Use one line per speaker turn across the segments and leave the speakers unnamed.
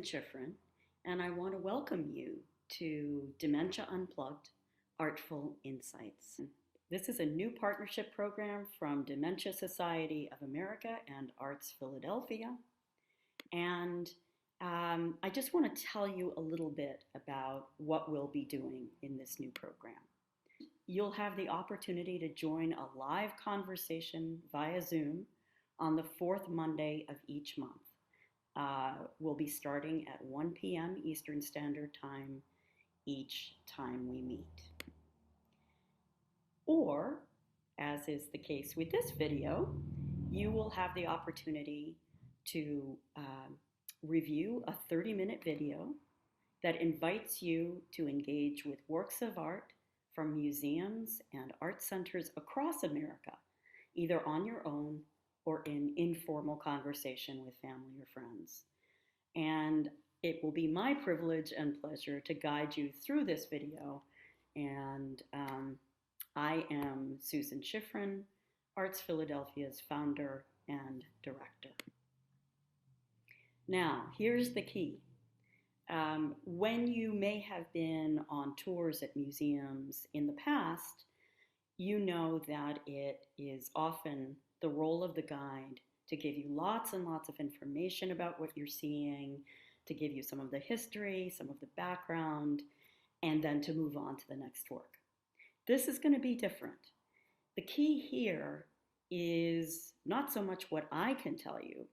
Shifrin, and I want to welcome you to Dementia Unplugged, ARTFul Insights. This is a new partnership program from Dementia Society of America and ARTZ Philadelphia. And I just want to tell you a little bit about what we'll be doing in this new program. You'll have the opportunity to join a live conversation via Zoom on the fourth Monday of each month. We'll be starting at 1 p.m. Eastern Standard Time each time we meet. Or, as is the case with this video, you will have the opportunity to review a 30-minute video that invites you to engage with works of art from museums and art centers across America, either on your own or in informal conversation with family or friends. And it will be my privilege and pleasure to guide you through this video. And I am Susan Shifrin, ARTZ Philadelphia's founder and director. Now, here's the key. When you may have been on tours at museums in the past, you know that it is often the role of the guide to give you lots and lots of information about what you're seeing, to give you some of the history, some of the background, and then to move on to the next work. This is going to be different. The key here is not so much what I can tell you,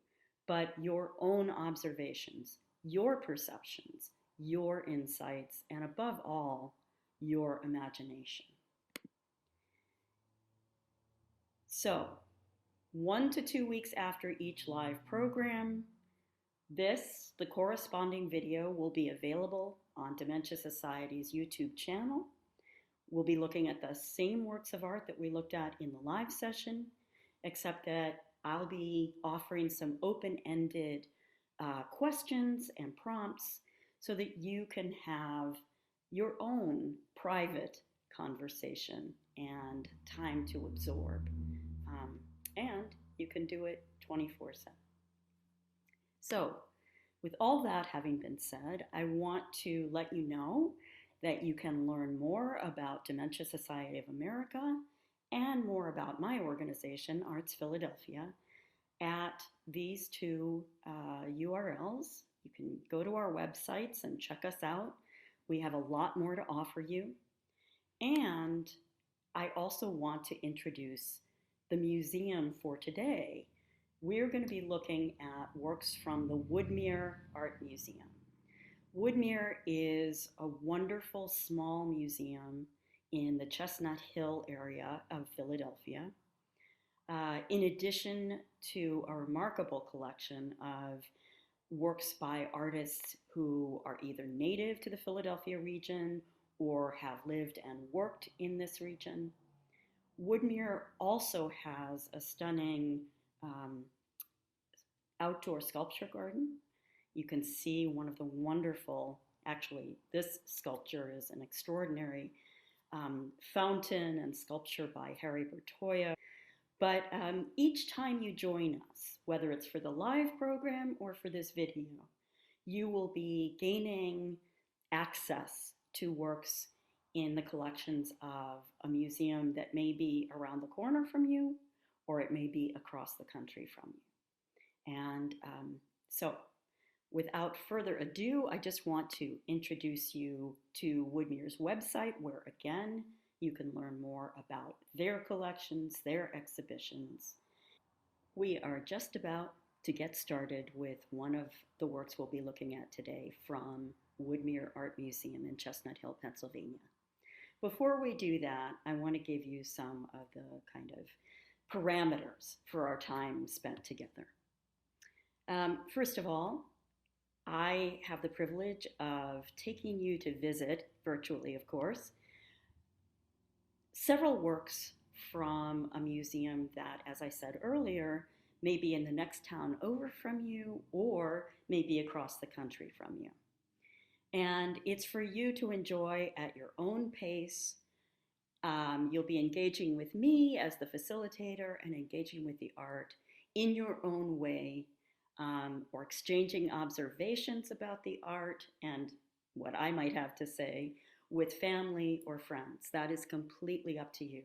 but your own observations, your perceptions, your insights, and above all, your imagination. So, 1 to 2 weeks after each live program, the corresponding video will be available on Dementia Society's YouTube channel. We'll be looking at the same works of art that we looked at in the live session, except that I'll be offering some open-ended questions and prompts so that you can have your own private conversation and time to absorb. And you can do it 24/7. So, with all that having been said, I want to let you know that you can learn more about Dementia Society of America and more about my organization, ARTZ Philadelphia, at these two URLs. You can go to our websites and check us out. We have a lot more to offer you. And I also want to introduce the museum for today. We're going to be looking at works from the Woodmere Art Museum. Woodmere is a wonderful small museum in the Chestnut Hill area of Philadelphia. In addition to a remarkable collection of works by artists who are either native to the Philadelphia region or have lived and worked in this region, Woodmere also has a stunning outdoor sculpture garden. You can see one of the wonderful, actually this sculpture is an extraordinary fountain and sculpture by Harry Bertoia. But each time you join us, whether it's for the live program or for this video, you will be gaining access to works in the collections of a museum that may be around the corner from you, or it may be across the country from you. And so without further ado, I just want to introduce you to Woodmere's website, where again, you can learn more about their collections, their exhibitions. We are just about to get started with one of the works we'll be looking at today from Woodmere Art Museum in Chestnut Hill, Pennsylvania. Before we do that, I want to give you some of the kind of parameters for our time spent together. First of all, I have the privilege of taking you to visit, virtually of course, several works from a museum that, as I said earlier, may be in the next town over from you or may be across the country from you. And it's for you to enjoy at your own pace. You'll be engaging with me as the facilitator and engaging with the art in your own way or exchanging observations about the art and what I might have to say with family or friends. That is completely up to you.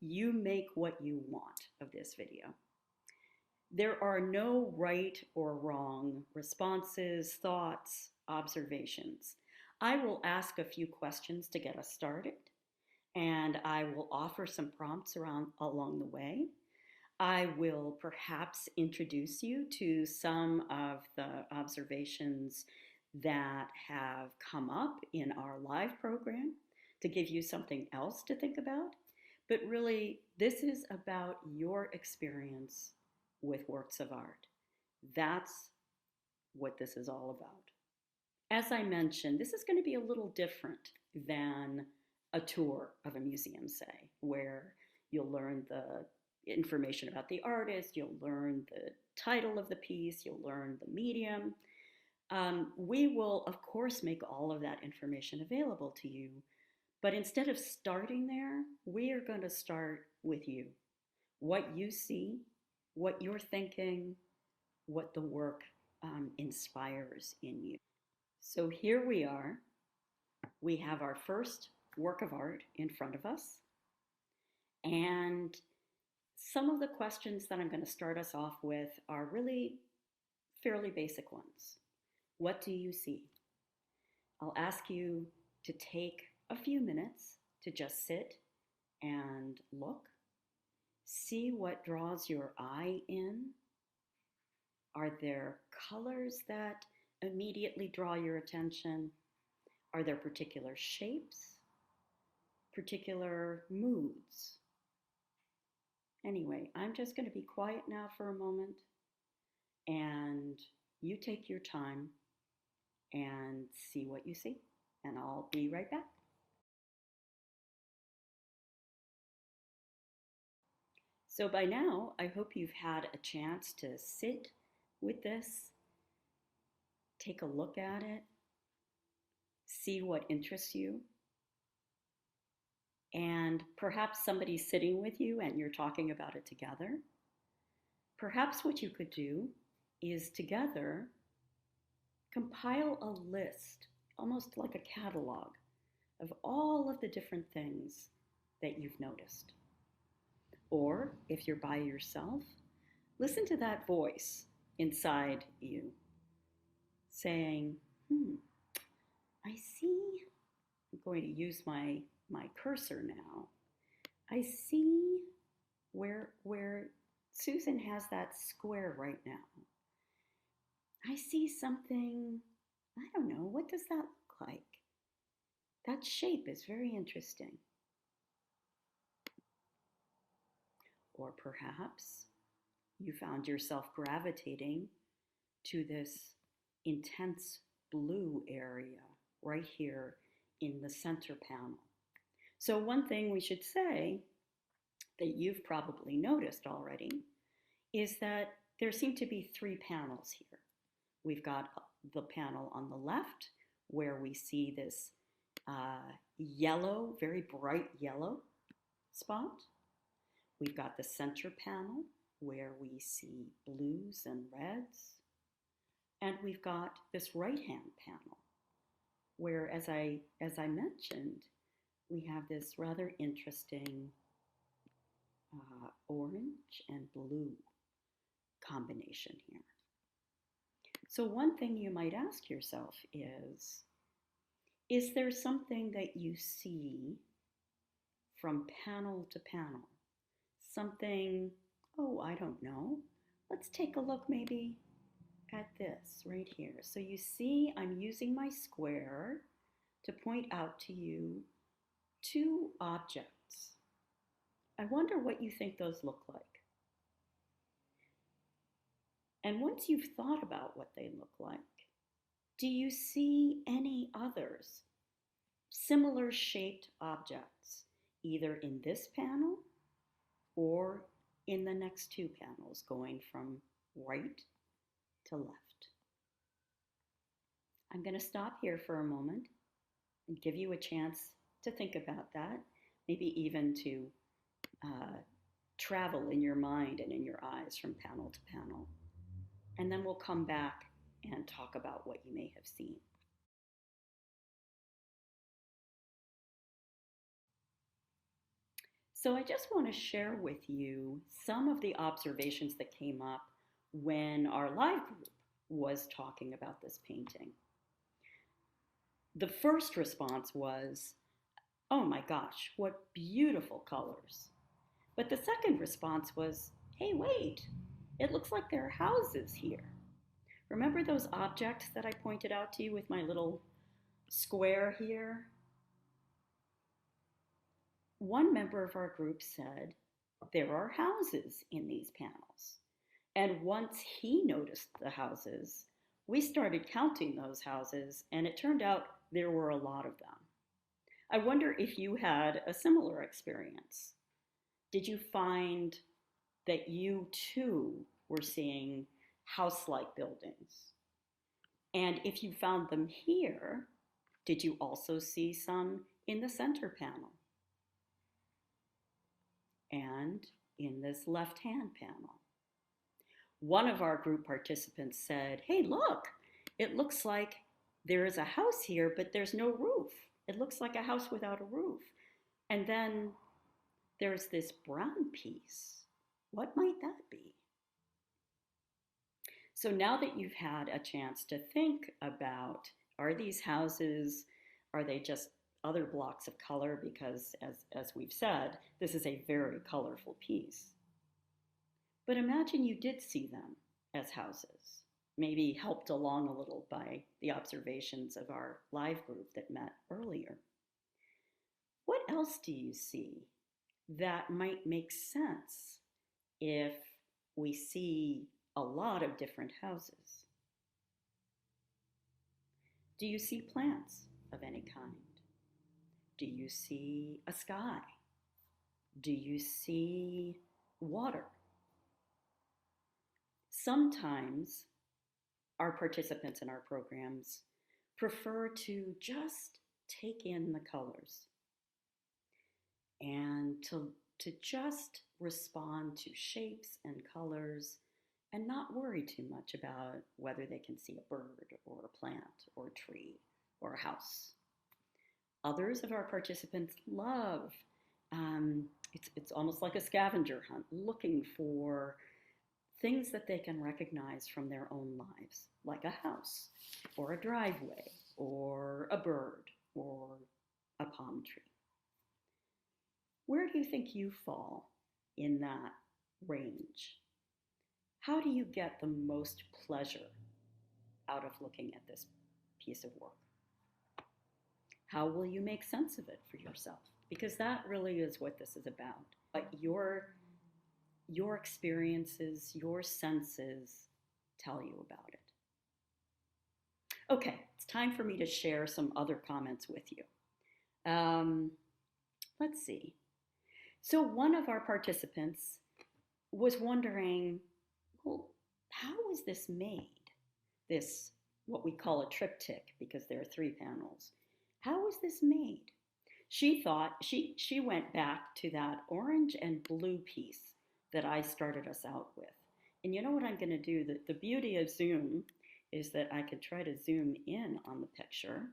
You make what you want of this video. There are no right or wrong responses, thoughts, observations. I will ask a few questions to get us started, and I will offer some prompts along the way. I will perhaps introduce you to some of the observations that have come up in our live program to give you something else to think about. But really, this is about your experience with works of art. That's what this is all about. As I mentioned, this is going to be a little different than a tour of a museum, say, where you'll learn the information about the artist, you'll learn the title of the piece, you'll learn the medium. We will, of course, make all of that information available to you, but instead of starting there, we are going to start with you. What you see, what you're thinking, what the work inspires in you. So here we are. We have our first work of art in front of us. And some of the questions that I'm going to start us off with are really fairly basic ones. What do you see? I'll ask you to take a few minutes to just sit and look. See what draws your eye in. Are there colors that immediately draw your attention? Are there particular shapes? Particular moods? Anyway, I'm just going to be quiet now for a moment, and you take your time and see what you see, and I'll be right back. So by now, I hope you've had a chance to sit with this, take a look at it, see what interests you, and perhaps somebody's sitting with you and you're talking about it together. Perhaps what you could do is together compile a list, almost like a catalog, of all of the different things that you've noticed. Or if you're by yourself, listen to that voice inside you saying, I see, I'm going to use my cursor now. I see where Susan has that square right now. I see something, I don't know, what does that look like? That shape is very interesting. Or perhaps you found yourself gravitating to this intense blue area right here in the center panel. So one thing we should say that you've probably noticed already is that there seem to be three panels here. We've got the panel on the left where we see this yellow, very bright yellow spot. We've got the center panel where we see blues and reds. And we've got this right-hand panel where, as I mentioned, we have this rather interesting orange and blue combination here. So one thing you might ask yourself is there something that you see from panel to panel? Something, oh, I don't know. Let's take a look maybe at this right here. So you see I'm using my square to point out to you two objects. I wonder what you think those look like. And once you've thought about what they look like, do you see any others, similar shaped objects, either in this panel or in the next two panels, going from right to left? I'm going to stop here for a moment and give you a chance to think about that, maybe even to travel in your mind and in your eyes from panel to panel. and then we'll come back and talk about what you may have seen. So I just want to share with you some of the observations that came up when our live group was talking about this painting. The first response was, oh my gosh, what beautiful colors. But the second response was, hey, wait, it looks like there are houses here. Remember those objects that I pointed out to you with my little square here? One member of our group said, there are houses in these panels. And once he noticed the houses, we started counting those houses, and it turned out there were a lot of them. I wonder if you had a similar experience. Did you find that you too were seeing house-like buildings? And if you found them here, did you also see some in the center panel? And in this left-hand panel? One of our group participants said, hey, look, it looks like there is a house here, but there's no roof. It looks like a house without a roof. And then there's this brown piece. What might that be? So now that you've had a chance to think about, are these houses, are they just other blocks of color? Because as we've said, this is a very colorful piece. But imagine you did see them as houses, maybe helped along a little by the observations of our live group that met earlier. What else do you see that might make sense if we see a lot of different houses? Do you see plants of any kind? Do you see a sky? Do you see water? Sometimes our participants in our programs prefer to just take in the colors and to just respond to shapes and colors and not worry too much about whether they can see a bird or a plant or a tree or a house. Others of our participants love, it's almost like a scavenger hunt, looking for things that they can recognize from their own lives, like a house or a driveway or a bird or a palm tree. Where do you think you fall in that range? How do you get the most pleasure out of looking at this piece of work? How will you make sense of it for yourself? Because that really is what this is about. But your experiences, your senses tell you about it. Okay, it's time for me to share some other comments with you. Let's see. So one of our participants was wondering, well, how was this made? This, what we call a triptych, because there are 3 panels. How was this made? She thought, she went back to that orange and blue piece that I started us out with. And you know what I'm going to do? The beauty of Zoom is that I can try to zoom in on the picture,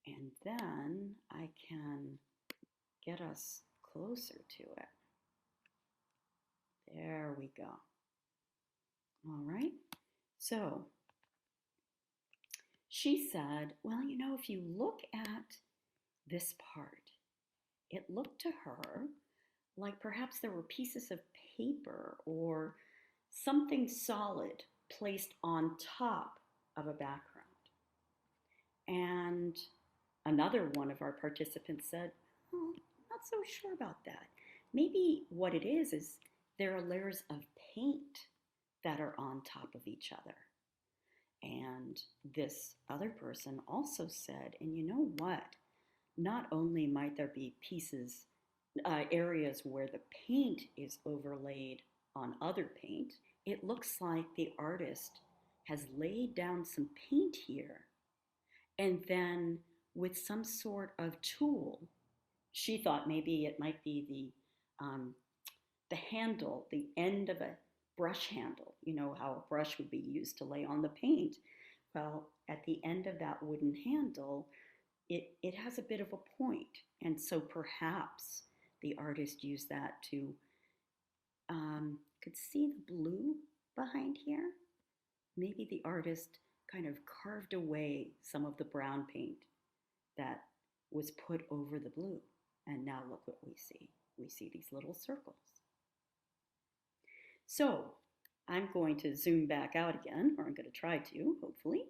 and then I can get us closer to it. There we go. All right. So she said, well, you know, if you look at this part, it looked to her like perhaps there were pieces of paper or something solid placed on top of a background. And another one of our participants said, oh, not so sure about that. Maybe what it is there are layers of paint that are on top of each other. And this other person also said, and you know what? Not only might there be pieces, areas where the paint is overlaid on other paint, it looks like the artist has laid down some paint here, and then with some sort of tool, she thought maybe it might be the handle, the end of a brush handle. You know how a brush would be used to lay on the paint. Well, at the end of that wooden handle, it has a bit of a point. And so perhaps the artist used that to, could see the blue behind here? Maybe the artist kind of carved away some of the brown paint that was put over the blue. And now look what we see. We see these little circles. So I'm going to zoom back out again, or I'm going to try to, hopefully.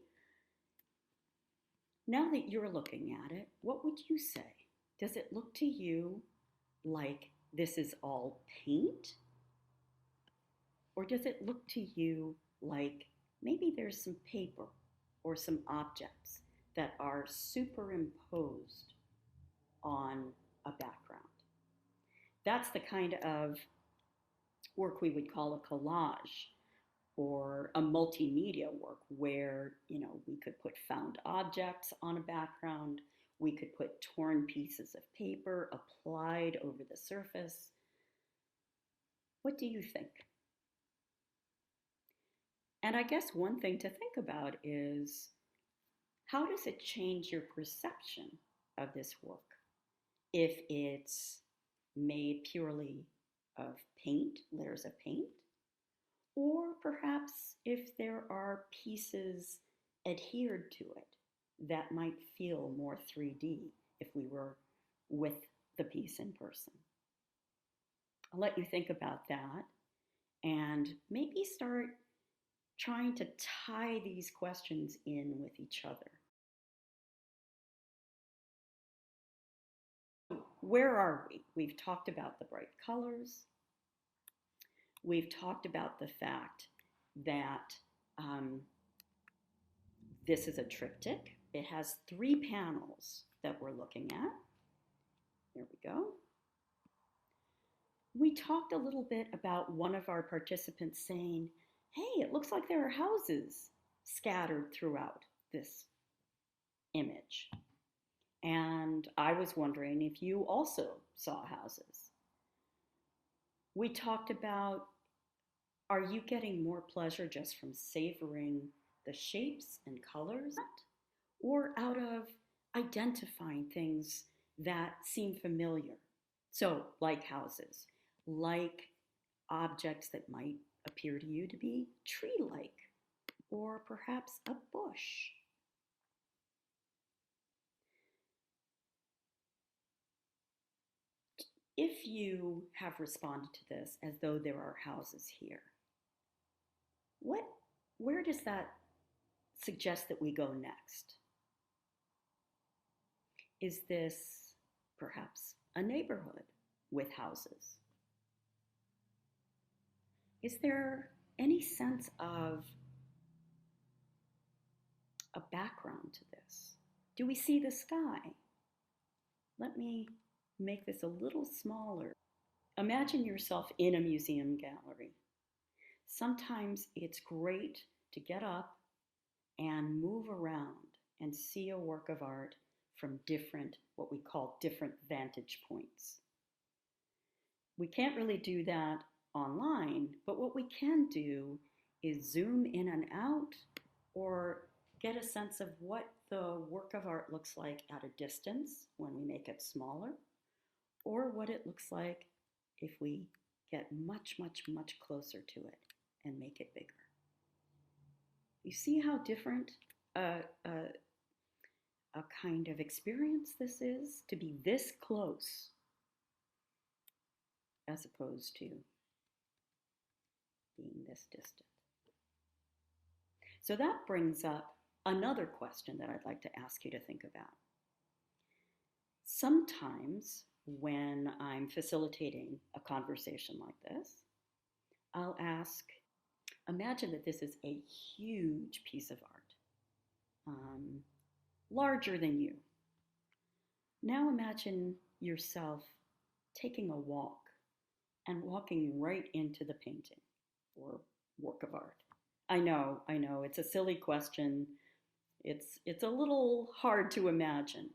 Now that you're looking at it, what would you say? Does it look to you like this is all paint? Or does it look to you like maybe there's some paper or some objects that are superimposed on a background? That's the kind of work we would call a collage or a multimedia work where, we could put found objects on a background, we could put torn pieces of paper applied over the surface. What do you think? And I guess one thing to think about is, how does it change your perception of this work if it's made purely of paint, layers of paint, or perhaps if there are pieces adhered to it that might feel more 3D if we were with the piece in person? I'll let you think about that and maybe start trying to tie these questions in with each other. Where are we? We've talked about the bright colors. We've talked about the fact that this is a triptych. It has 3 panels that we're looking at. There we go. We talked a little bit about one of our participants saying, hey, it looks like there are houses scattered throughout this image. And I was wondering if you also saw houses. We talked about, are you getting more pleasure just from savoring the shapes and colors, or out of identifying things that seem familiar? So, like houses, like objects that might appear to you to be tree-like, or perhaps a bush. If you have responded to this as though there are houses here, where does that suggest that we go next? Is this perhaps a neighborhood with houses? Is there any sense of a background to this? Do we see the sky? Let me make this a little smaller. Imagine yourself in a museum gallery. Sometimes it's great to get up and move around and see a work of art from what we call different vantage points. We can't really do that online, but what we can do is zoom in and out, or get a sense of what the work of art looks like at a distance when we make it smaller, or what it looks like if we get much, much, much closer to it and make it bigger. You see how different a kind of experience this is, to be this close as opposed to being this distant. So that brings up another question that I'd like to ask you to think about. Sometimes when I'm facilitating a conversation like this, I'll ask, imagine that this is a huge piece of art, larger than you. Now imagine yourself taking a walk and walking right into the painting or work of art. I know, it's a silly question. It's a little hard to imagine.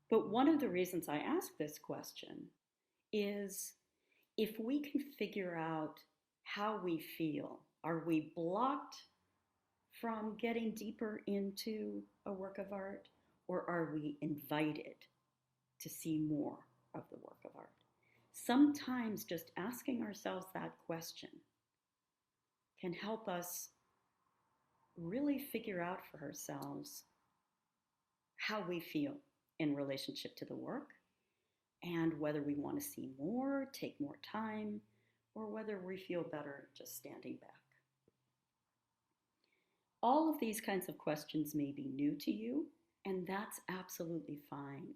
But one of the reasons I ask this question is, if we can figure out how we feel. Are we blocked from getting deeper into a work of art, or are we invited to see more of the work of art? Sometimes just asking ourselves that question can help us really figure out for ourselves how we feel in relationship to the work, and whether we want to see more, take more time, or whether we feel better just standing back. All of these kinds of questions may be new to you, and that's absolutely fine.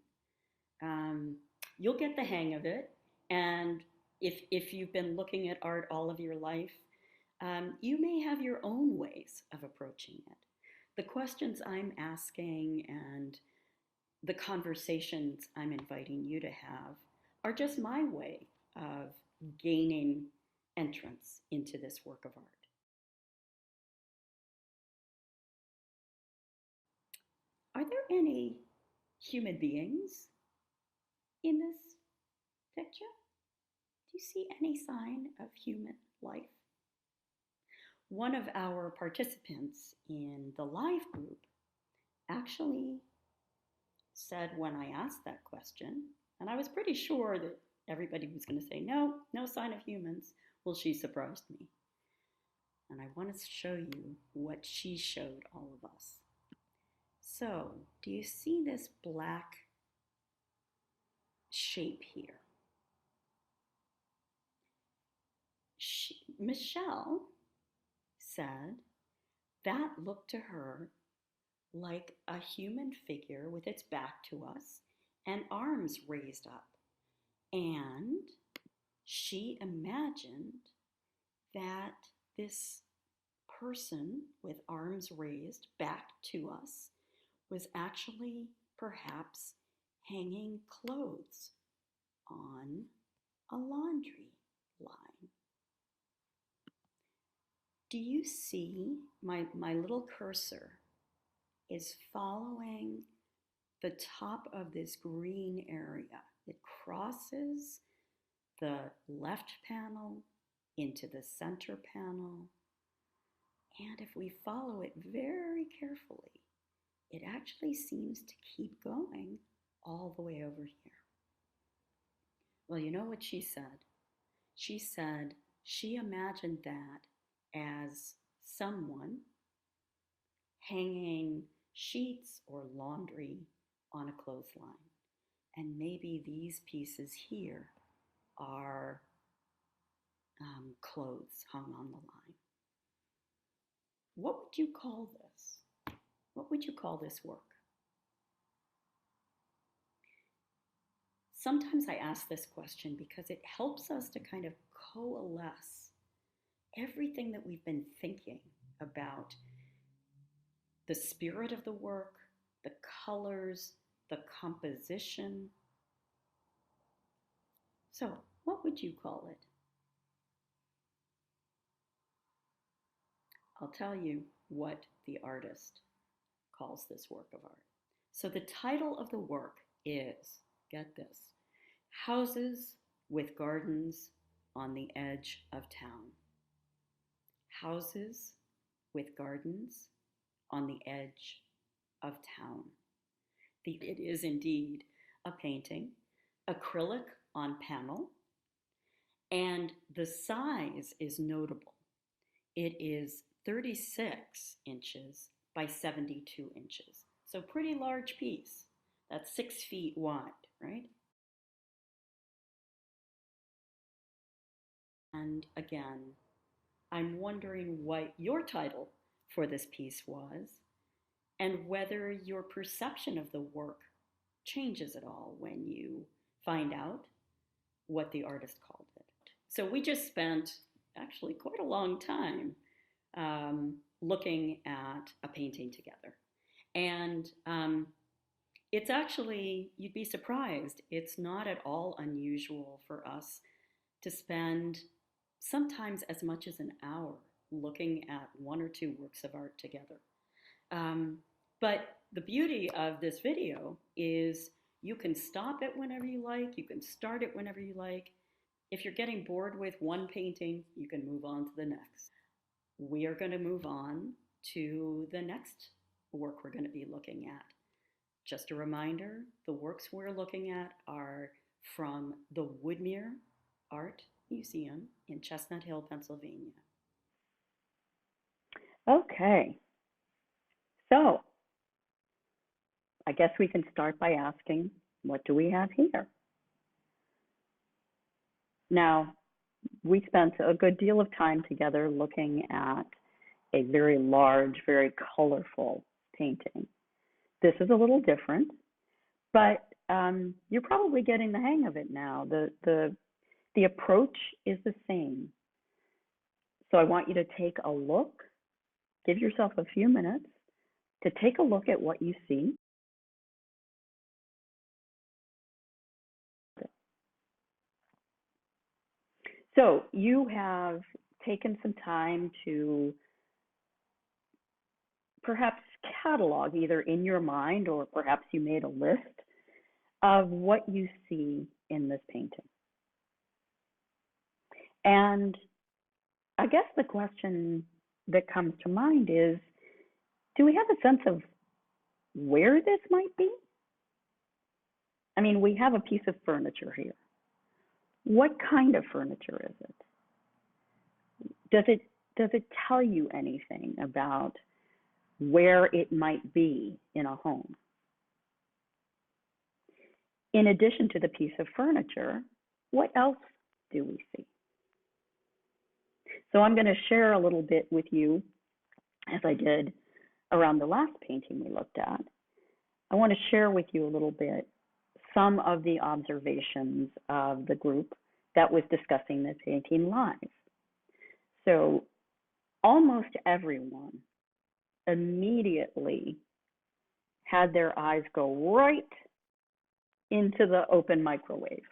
You'll get the hang of it, and if you've been looking at art all of your life, you may have your own ways of approaching it. The questions I'm asking and the conversations I'm inviting you to have are just my way of gaining entrance into this work of art. Are there any human beings in this picture? Do you see any sign of human life? One of our participants in the live group actually said when I asked that question, and I was pretty sure that everybody was going to say, no, no sign of humans. Well, she surprised me. And I want to show you what she showed all of us. So, do you see this black shape here? Michelle said that looked to her like a human figure with its back to us and arms raised up. And she imagined that this person with arms raised back to us was actually perhaps hanging clothes on a laundry line. Do you see my little cursor is following the top of this green area? It crosses the left panel into the center panel. And if we follow it very carefully, it actually seems to keep going all the way over here. Well, you know what she said? She said she imagined that as someone hanging sheets or laundry on a clothesline. And maybe these pieces here are clothes hung on the line. What would you call this? What would you call this work? Sometimes I ask this question because it helps us to kind of coalesce everything that we've been thinking about the spirit of the work, the colors, the composition. So, what would you call it? I'll tell you what the artist calls this work of art. So the title of the work is, get this, Houses with Gardens on the Edge of Town. Houses with Gardens on the Edge of Town. It is indeed a painting, acrylic on panel, and the size is notable. It is 36 inches by 72 inches. So pretty large piece. That's 6 feet wide, right? And again, I'm wondering what your title for this piece was and whether your perception of the work changes at all when you find out what the artist called it. So we just spent actually quite a long time looking at a painting together. And it's actually, you'd be surprised, it's not at all unusual for us to spend sometimes as much as an hour looking at one or two works of art together. But the beauty of this video is you can stop it whenever you like, you can start it whenever you like, If you're getting bored with one painting, you can move on to the next. We are going to move on to the next work we're going to be looking at. Just a reminder, the works we're looking at are from the Woodmere Art Museum in Chestnut Hill, Pennsylvania.
Okay, so I guess we can start by asking, what do we have here? Now, we spent a good deal of time together looking at a very large, very colorful painting. This is a little different, but you're probably getting the hang of it now. The approach is the same. So I want you to take a look, give yourself a few minutes to take a look at what you see. So you have taken some time to perhaps catalog, either in your mind or perhaps you made a list of what you see in this painting. And I guess the question that comes to mind is, do we have a sense of where this might be? I mean, we have a piece of furniture here. What kind of furniture is it? Does it tell you anything about where it might be in a home? In addition to the piece of furniture, what else do we see? So I'm going to share a little bit with you, as I did around the last painting we looked at. I want to share with you a little bit some of the observations of the group that was discussing this painting live. So almost everyone immediately had their eyes go right into the open microwave.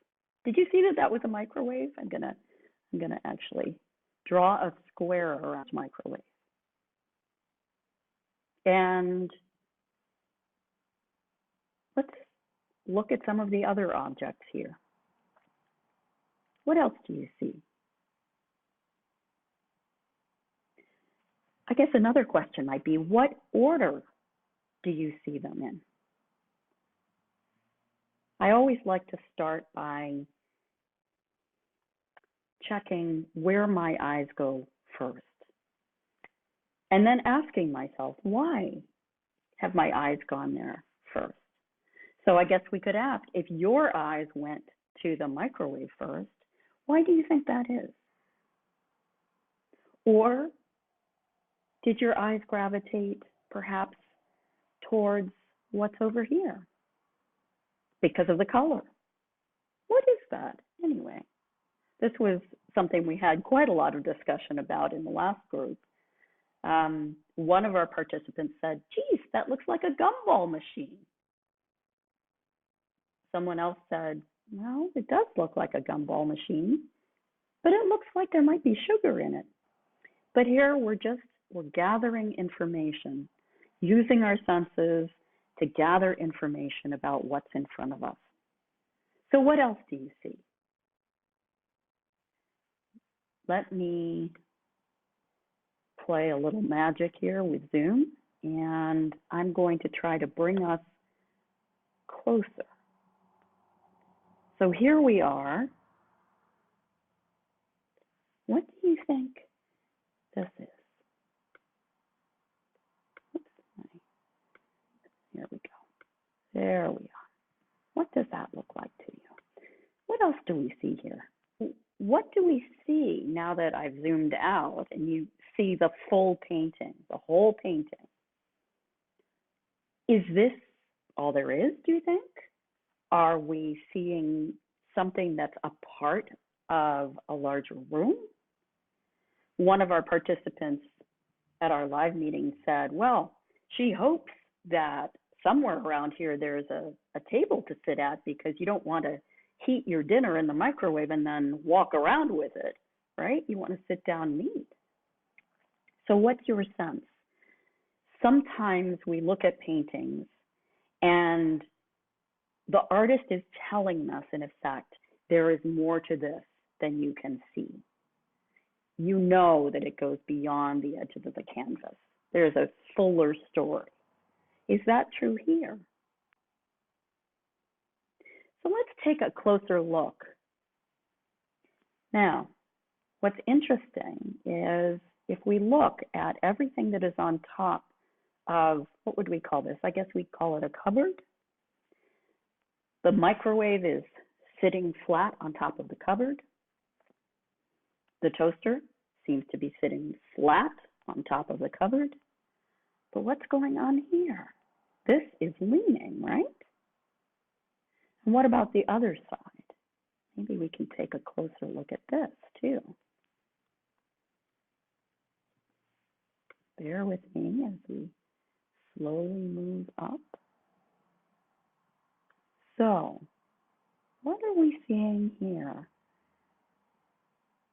Did you see that that was a microwave? I'm gonna actually draw a square around the microwave. And let's look at some of the other objects here. What else do you see? I guess another question might be, what order do you see them in? I always like to start by checking where my eyes go first, and then asking myself, why have my eyes gone there first? So I guess we could ask, if your eyes went to the microwave first, why do you think that is? Or did your eyes gravitate perhaps towards what's over here because of the color? What is that anyway? This was something we had quite a lot of discussion about in the last group. One of our participants said, geez, that looks like a gumball machine. Someone else said, well, it does look like a gumball machine, but it looks like there might be sugar in it. But here we're gathering information, using our senses to gather information about what's in front of us. So what else do you see? Let me play a little magic here with Zoom, and I'm going to try to bring us closer. So here we are. What do you think this is? Here we go. There we are. What does that look like to you? What else do we see here? What do we see now that I've zoomed out and you see the full painting, the whole painting? Is this all there is, do you think? Are we seeing something that's a part of a larger room? One of our participants at our live meeting said, well, she hopes that somewhere around here there's a table to sit at, because you don't want to heat your dinner in the microwave and then walk around with it, right? You want to sit down and eat. So what's your sense? Sometimes we look at paintings and the artist is telling us, in effect, there is more to this than you can see. You know that it goes beyond the edges of the canvas. There's a fuller story. Is that true here? So let's take a closer look. Now, what's interesting is if we look at everything that is on top of, what would we call this? I guess we'd call it a cupboard. The microwave is sitting flat on top of the cupboard. The toaster seems to be sitting flat on top of the cupboard. But what's going on here? This is leaning, right? And what about the other side? Maybe we can take a closer look at this too. Bear with me as we slowly move up. So, what are we seeing here?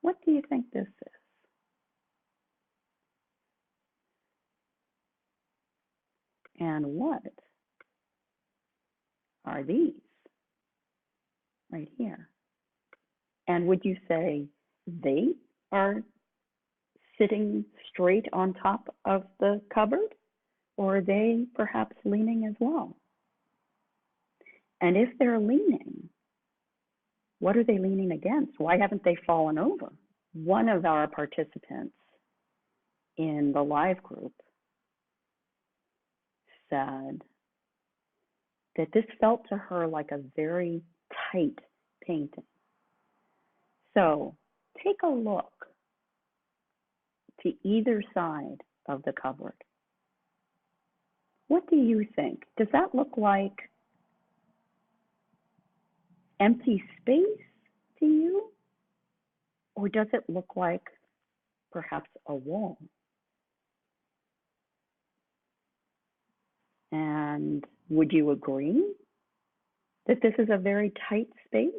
What do you think this is? And what are these right here? And would you say they are sitting straight on top of the cupboard, or are they perhaps leaning as well? And if they're leaning, what are they leaning against? Why haven't they fallen over? One of our participants in the live group said that this felt to her like a very tight painting. So take a look to either side of the cupboard. What do you think? Does that look like empty space to you? Or does it look like perhaps a wall? And would you agree that this is a very tight space?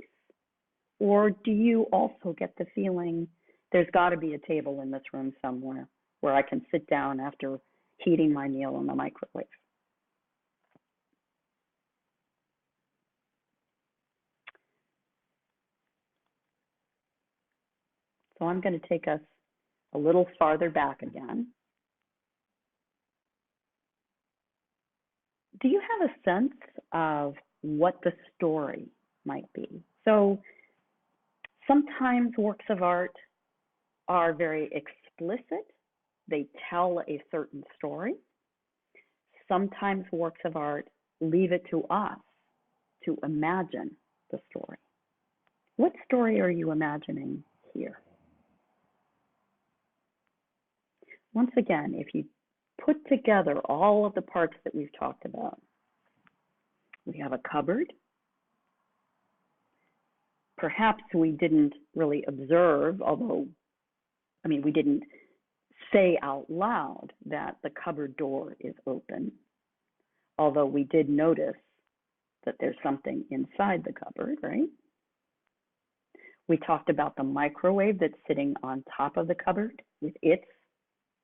Or do you also get the feeling there's got to be a table in this room somewhere where I can sit down after heating my meal in the microwave? So I'm going to take us a little farther back again. Do you have a sense of what the story might be? So sometimes works of art are very explicit. They tell a certain story. Sometimes works of art leave it to us to imagine the story. What story are you imagining here? Once again, if you put together all of the parts that we've talked about, we have a cupboard. Perhaps we didn't really observe, although, we didn't say out loud that the cupboard door is open, although we did notice that there's something inside the cupboard, right? We talked about the microwave that's sitting on top of the cupboard with its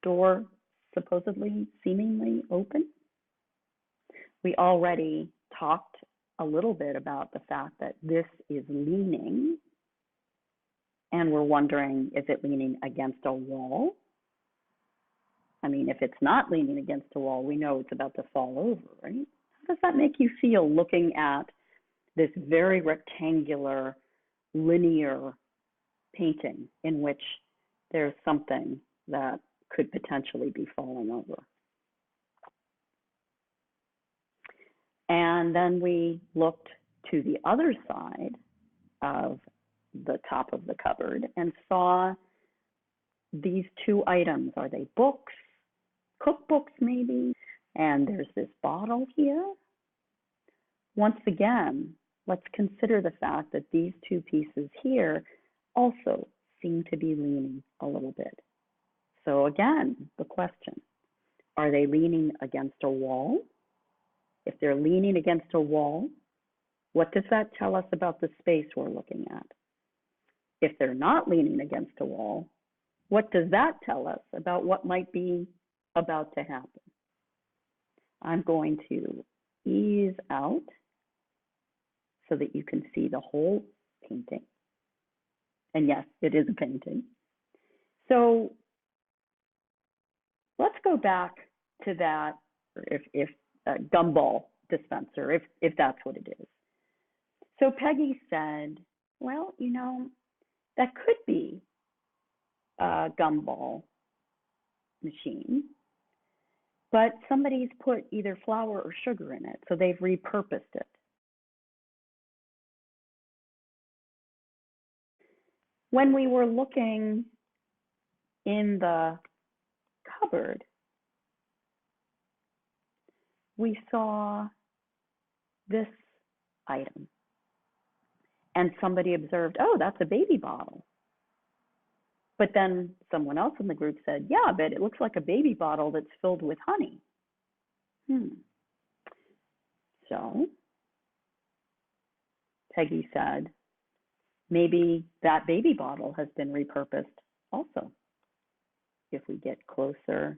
door supposedly, seemingly open. We already talked a little bit about the fact that this is leaning, and we're wondering, is it leaning against a wall? If it's not leaning against a wall, we know it's about to fall over, right? How does that make you feel looking at this very rectangular, linear painting in which there's something that could potentially be falling over? And then we looked to the other side of the top of the cupboard and saw these two items. Are they books? Cookbooks maybe? And there's this bottle here. Once again, let's consider the fact that these two pieces here also seem to be leaning a little bit. So again, the question, are they leaning against a wall? If they're leaning against a wall, what does that tell us about the space we're looking at? If they're not leaning against a wall, what does that tell us about what might be about to happen? I'm going to ease out so that you can see the whole painting. And yes, it is a painting. So let's go back to that, if gumball dispenser, if that's what it is. So Peggy said, well, you know, that could be a gumball machine, but somebody's put either flour or sugar in it, so they've repurposed it. When we were looking in the cupboard, we saw this item, and somebody observed, oh, that's a baby bottle. But then someone else in the group said, yeah, but it looks like a baby bottle that's filled with honey. So Peggy said, maybe that baby bottle has been repurposed also. If we get closer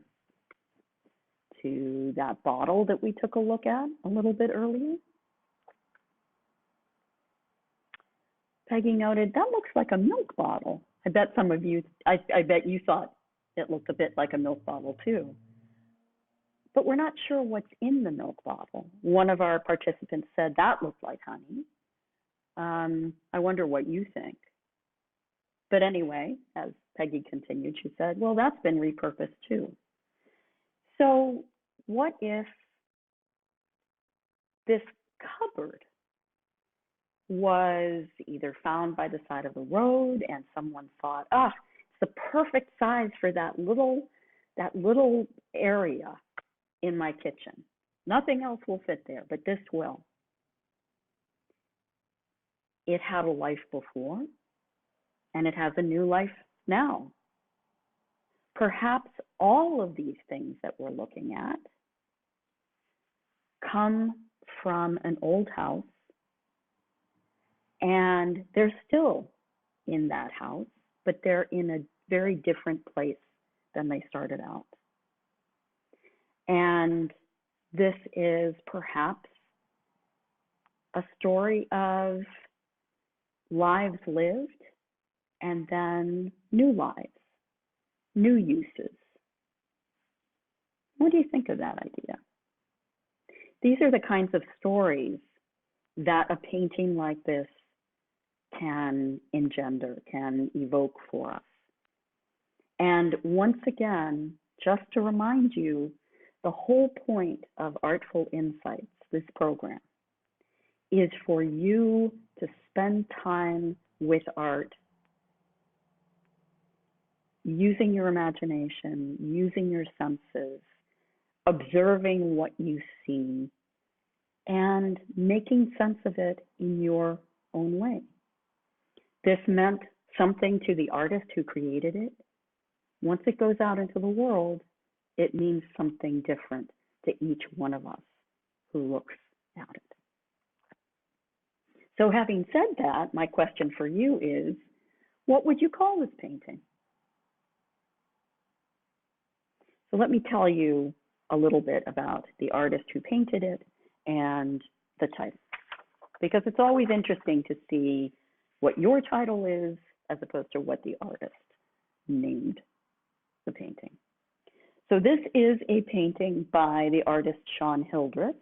to that bottle that we took a look at a little bit earlier, Peggy noted, that looks like a milk bottle. I bet some of you, I bet you thought it looked a bit like a milk bottle too. But we're not sure what's in the milk bottle. One of our participants said that looked like honey. I wonder what you think. But anyway, as Peggy continued, she said, well, that's been repurposed too. So what if this cupboard was either found by the side of the road and someone thought, it's the perfect size for that little area in my kitchen. Nothing else will fit there, but this will. It had a life before, and it has a new life now. Perhaps all of these things that we're looking at come from an old house, and they're still in that house, but they're in a very different place than they started out. And this is perhaps a story of lives lived and then new lives, new uses. What do you think of that idea? These are the kinds of stories that a painting like this can engender, can evoke for us. And once again, just to remind you, the whole point of ARTFul Insights, this program, is for you to spend time with art, using your imagination, using your senses, observing what you see, and making sense of it in your own way. This meant something to the artist who created it. Once it goes out into the world, it means something different to each one of us who looks at it. So having said that, my question for you is, what would you call this painting? So let me tell you a little bit about the artist who painted it and the title, because it's always interesting to see what your title is as opposed to what the artist named the painting. So this is a painting by the artist Sean Hildreth.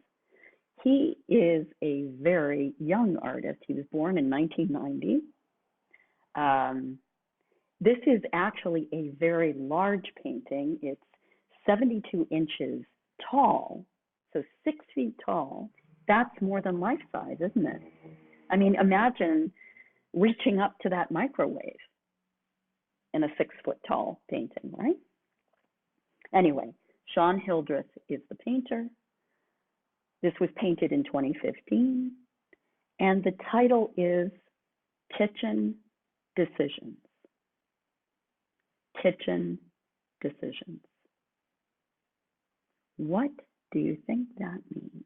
He is a very young artist. He was born in 1990. This is actually a very large painting. It's 72 inches tall, so 6 feet tall. That's more than life size, isn't it? I mean, imagine reaching up to that microwave in a 6 foot tall painting, right? Anyway, Sean Hildreth is the painter. This was painted in 2015, and the title is Kitchen Decisions. Kitchen Decisions. What do you think that means?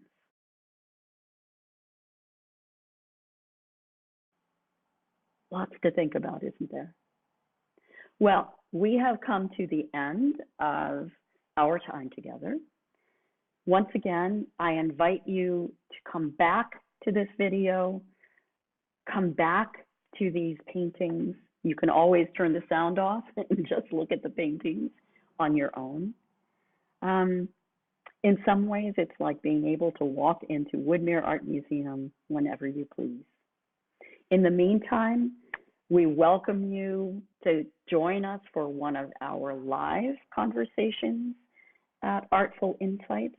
Lots to think about, isn't there? Well, we have come to the end of our time together. Once again, I invite you to come back to this video, come back to these paintings You can always turn the sound off and just look at the paintings on your own. In some ways, it's like being able to walk into Woodmere Art Museum whenever you please. In the meantime, we welcome you to join us for one of our live conversations at ARTFul Insights.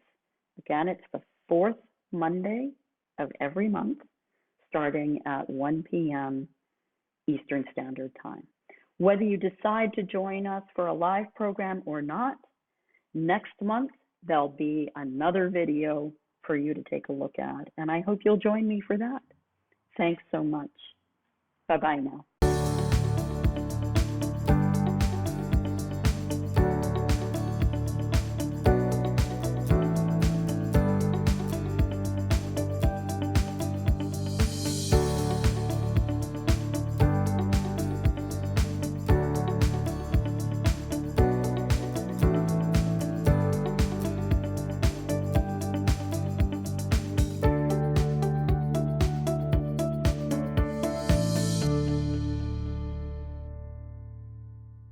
Again, it's the fourth Monday of every month, starting at 1 p.m. Eastern Standard Time. Whether you decide to join us for a live program or not, next month there'll be another video for you to take a look at, and I hope you'll join me for that. Thanks so much. Bye-bye now.